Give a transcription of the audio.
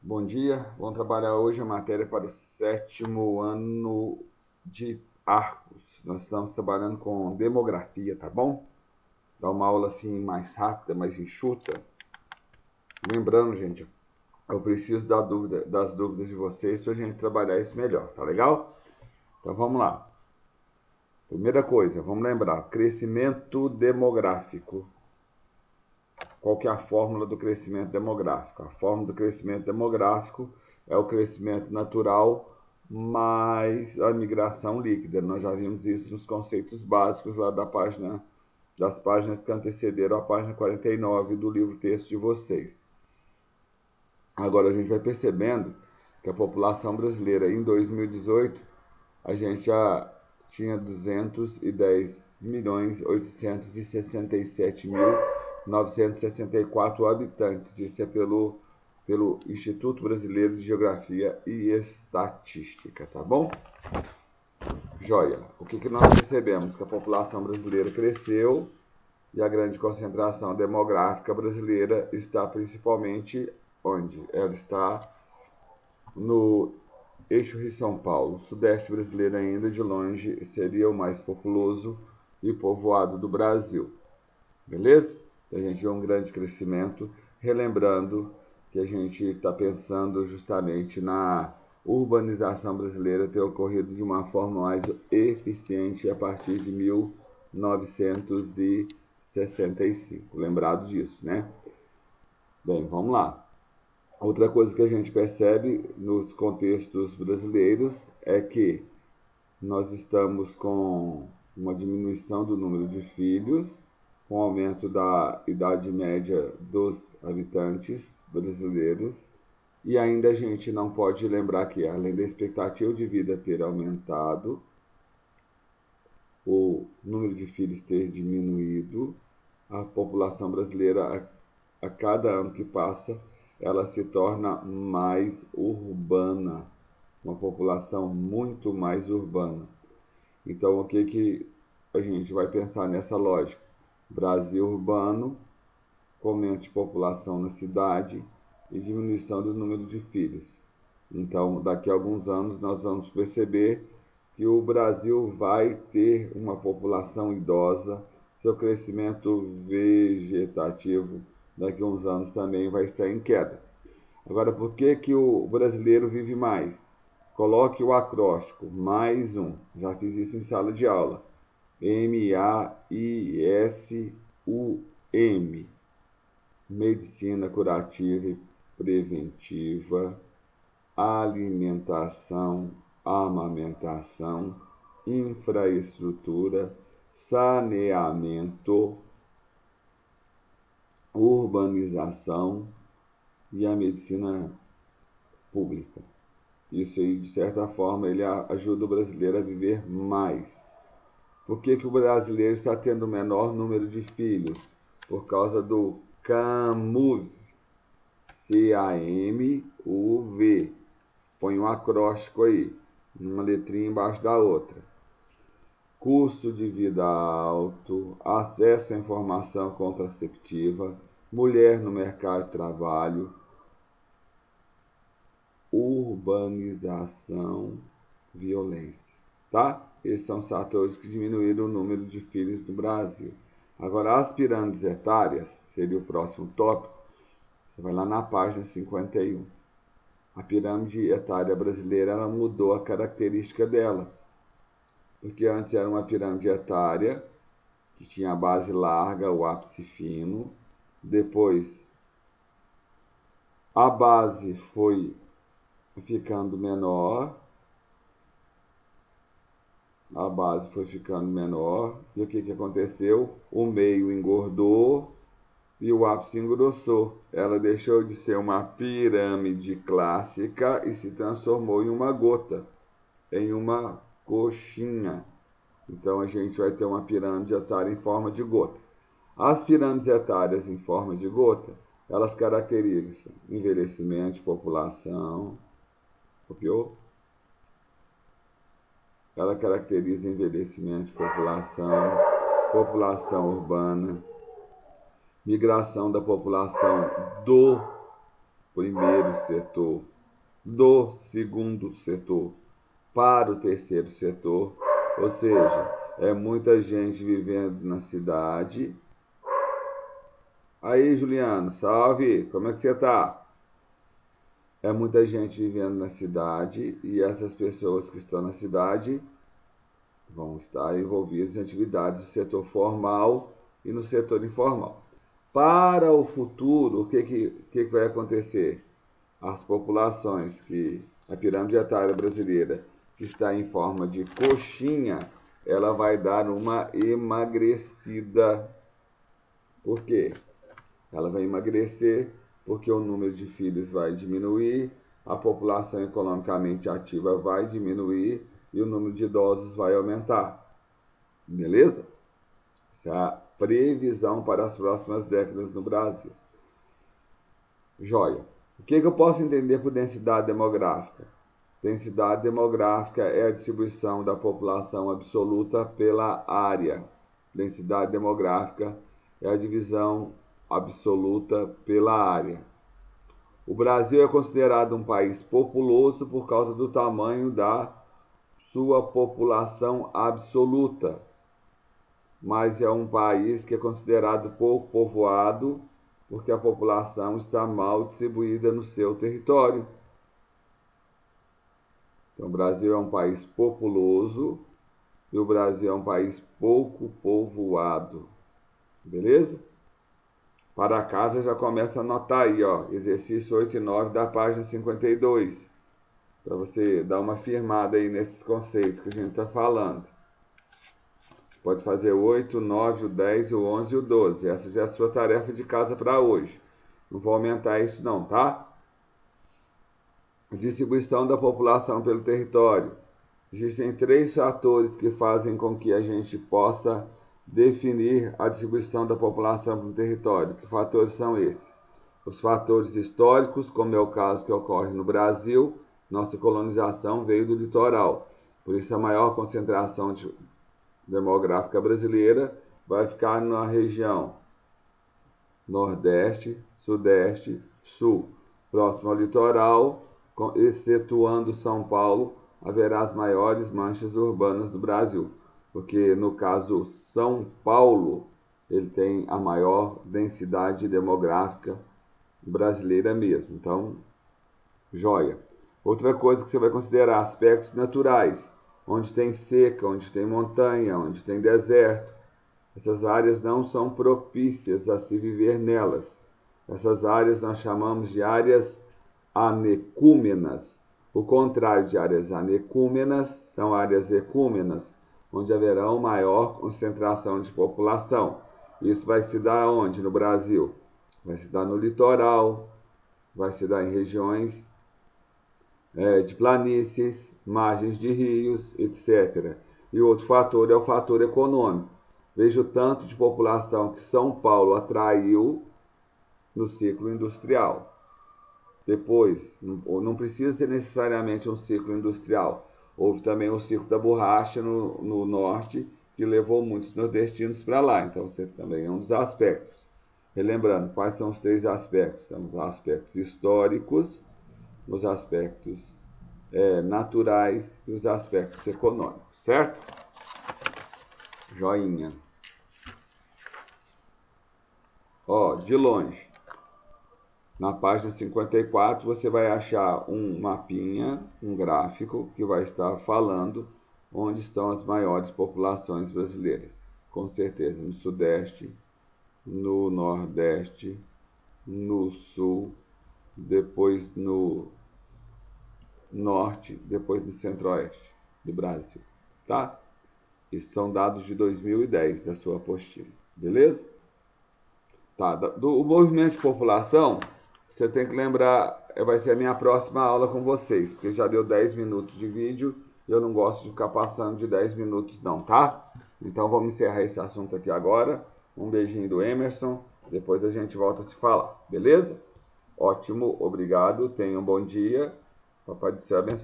Bom dia, vamos trabalhar hoje a matéria para o 7º ano de Arcos. Nós estamos trabalhando com demografia, tá bom? Dá uma aula assim mais rápida, mais enxuta. Lembrando, gente, eu preciso das dúvidas de vocês para a gente trabalhar isso melhor, tá legal? Então vamos lá. Primeira coisa, vamos lembrar, crescimento demográfico. Qual que é a fórmula do crescimento demográfico? A fórmula do crescimento demográfico é o crescimento natural mais a migração líquida. Nós já vimos isso nos conceitos básicos lá das páginas que antecederam a página 49 do livro texto de vocês. Agora a gente vai percebendo que a população brasileira em 2018 a gente já tinha 210.867.964 habitantes. Isso é pelo Instituto Brasileiro de Geografia e Estatística, tá bom? Joia. O que nós percebemos? Que a população brasileira cresceu e a grande concentração demográfica brasileira está principalmente onde? Ela está no eixo Rio-São Paulo. O sudeste brasileiro ainda de longe seria o mais populoso e povoado do Brasil. Beleza? A gente vê um grande crescimento, relembrando que a gente está pensando justamente na urbanização brasileira ter ocorrido de uma forma mais eficiente a partir de 1965. Lembrado disso, né? Bem, vamos lá. Outra coisa que a gente percebe nos contextos brasileiros é que nós estamos com uma diminuição do número de filhos, com o aumento da idade média dos habitantes brasileiros, e ainda a gente não pode lembrar que, além da expectativa de vida ter aumentado, o número de filhos ter diminuído, a população brasileira, a cada ano que passa, ela se torna mais urbana, uma população muito mais urbana. Então, o que a gente vai pensar nessa lógica? Brasil urbano, aumento de população na cidade e diminuição do número de filhos. Então, daqui a alguns anos, nós vamos perceber que o Brasil vai ter uma população idosa, seu crescimento vegetativo daqui a uns anos também vai estar em queda. Agora, por que o brasileiro vive mais? Coloque o acróstico, mais um. Já fiz isso em sala de aula. MAISUM. Medicina curativa e preventiva, alimentação, amamentação, infraestrutura, saneamento, urbanização e a medicina pública. Isso aí, de certa forma, ele ajuda o brasileiro a viver mais. Por que o brasileiro está tendo o menor número de filhos? Por causa do CAMUV. CAMUV. Põe um acróstico aí, uma letrinha embaixo da outra. Custo de vida alto, acesso à informação contraceptiva, mulher no mercado de trabalho, urbanização, violência, tá? Esses são os fatores que diminuíram o número de filhos no Brasil. Agora, as pirâmides etárias, seria o próximo tópico, você vai lá na página 51. A pirâmide etária brasileira, ela mudou a característica dela, porque antes era uma pirâmide etária que tinha a base larga, o ápice fino, depois a base foi ficando menor, e o que aconteceu? O meio engordou e o ápice engrossou. Ela deixou de ser uma pirâmide clássica e se transformou em uma gota, em uma coxinha. Então a gente vai ter uma pirâmide etária em forma de gota. As pirâmides etárias em forma de gota, elas caracterizam envelhecimento de população, copiou? Ela caracteriza envelhecimento de população, população urbana, migração da população do primeiro setor, do segundo setor para o terceiro setor, ou seja, é muita gente vivendo na cidade. Aí, Juliano, salve, como é que você tá? É muita gente vivendo na cidade e essas pessoas que estão na cidade vão estar envolvidas em atividades do setor formal e no setor informal. Para o futuro, o que vai acontecer? As populações que a pirâmide etária brasileira, que está em forma de coxinha, ela vai dar uma emagrecida. Por quê? Ela vai emagrecer porque o número de filhos vai diminuir, a população economicamente ativa vai diminuir e o número de idosos vai aumentar. Beleza? Essa é a previsão para as próximas décadas no Brasil. Joia. O que eu posso entender por densidade demográfica? Densidade demográfica é a distribuição da população absoluta pela área. Densidade demográfica é a divisão absoluta pela área. O Brasil é considerado um país populoso por causa do tamanho da sua população absoluta, mas é um país que é considerado pouco povoado porque a população está mal distribuída no seu território. Então, o Brasil é um país populoso e o Brasil é um país pouco povoado. Beleza? Para casa já começa a anotar aí, ó, exercício 8 e 9 da página 52, para você dar uma firmada aí nesses conceitos que a gente está falando. Você pode fazer o 8, o 9, o 10, o 11 e o 12. Essa já é a sua tarefa de casa para hoje. Não vou aumentar isso não, tá? Distribuição da população pelo território. Existem 3 fatores que fazem com que a gente possa definir a distribuição da população pelo território. Que fatores são esses? Os fatores históricos, como é o caso que ocorre no Brasil, nossa colonização veio do litoral. Por isso a maior concentração demográfica brasileira vai ficar na região Nordeste, Sudeste, Sul. Próximo ao litoral, excetuando São Paulo, haverá as maiores manchas urbanas do Brasil, porque no caso São Paulo, ele tem a maior densidade demográfica brasileira mesmo. Então, joia. Outra coisa que você vai considerar, aspectos naturais, onde tem seca, onde tem montanha, onde tem deserto. Essas áreas não são propícias a se viver nelas. Essas áreas nós chamamos de áreas anecúmenas. O contrário de áreas anecúmenas são áreas ecúmenas, onde haverá uma maior concentração de população. Isso vai se dar onde no Brasil? Vai se dar no litoral, vai se dar em regiões de planícies, margens de rios, etc. E outro fator é o fator econômico. Veja o tanto de população que São Paulo atraiu no ciclo industrial. Depois, não precisa ser necessariamente um ciclo industrial. Houve também o ciclo da borracha no norte, que levou muitos nordestinos para lá. Então, você também é um dos aspectos. Relembrando, quais são os 3 aspectos? São os aspectos históricos, os aspectos naturais e os aspectos econômicos, certo? Joinha. Ó, de longe. Na página 54 você vai achar um mapinha, um gráfico que vai estar falando onde estão as maiores populações brasileiras. Com certeza no Sudeste, no Nordeste, no Sul, depois no Norte, depois no Centro-Oeste do Brasil, tá? Esses são dados de 2010 da sua apostila, beleza? Tá, o movimento de população, você tem que lembrar, vai ser a minha próxima aula com vocês, porque já deu 10 minutos de vídeo e eu não gosto de ficar passando de 10 minutos não, tá? Então vamos encerrar esse assunto aqui agora. Um beijinho do Emerson, depois a gente volta a se falar, beleza? Ótimo, obrigado, tenha um bom dia, Papai do Céu abençoe.